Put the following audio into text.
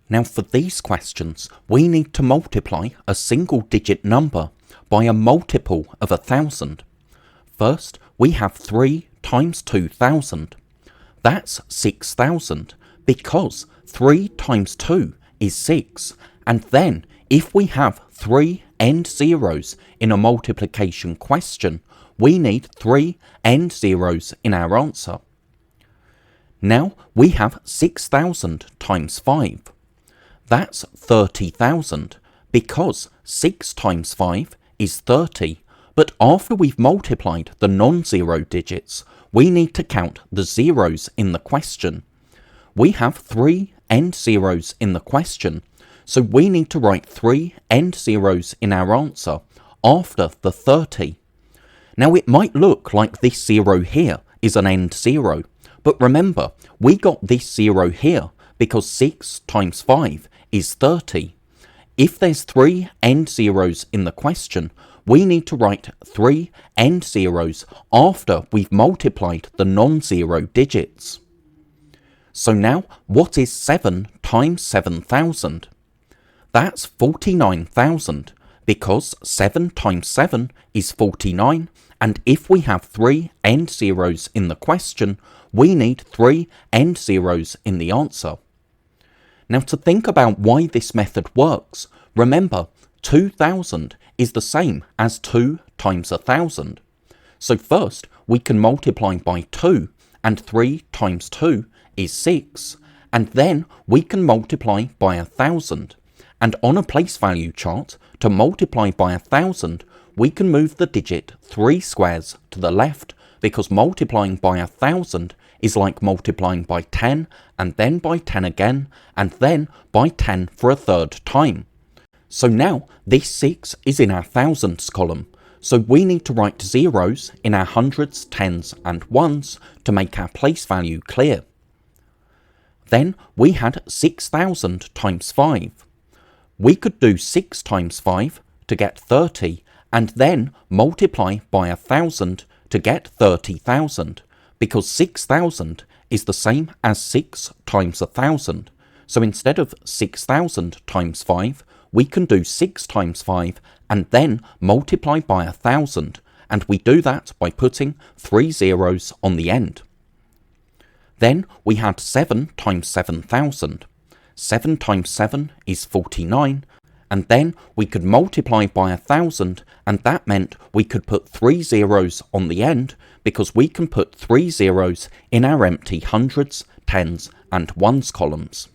Now for these questions, we need to multiply a single digit number by a multiple of 1,000. First, we have 3 times 2,000. That's 6,000 because 3 times 2 is 6. And then if we have 3 end zeros in a multiplication question, we need 3 end zeros in our answer. Now we have 6,000 times 5. That's 30,000 because 6 times 5 is 30. But after we've multiplied the non-zero digits, we need to count the zeros in the question. We have 3 end zeros in the question, so we need to write 3 end zeros in our answer after the 30. Now it might look like this zero here is an end zero, but remember, we got this zero here because 6 times 5 is 30. If there's 3 end zeros in the question, we need to write 3 end zeros after we've multiplied the non-zero digits. So now, what is 7 times 7,000? That's 49,000 because 7 times 7 is 49, and if we have 3 end zeros in the question, we need 3 end zeros in the answer. Now to think about why this method works, remember 2,000 is the same as 2 times 1,000. So first we can multiply by 2, and 3 times 2 is 6, and then we can multiply by 1,000. And on a place value chart, to multiply by 1,000, we can move the digit 3 squares to the left, because multiplying by 1,000 is like multiplying by 10, and then by 10 again, and then by 10 for a third time. So now this 6 is in our thousands column, so we need to write zeros in our hundreds, tens and ones to make our place value clear. Then we had 6,000 times 5. We could do 6 times 5 to get 30, and then multiply by 1,000 to get 30,000, because 6,000 is the same as 6 times 1,000. So instead of 6,000 times 5, we can do 6 times 5 and then multiply by 1,000, and we do that by putting 3 zeros on the end. Then we had 7 times 7,000. 7 times 7 is 49, and then we could multiply by 1,000, and that meant we could put 3 zeros on the end, because we can put 3 zeros in our empty hundreds, tens and ones columns.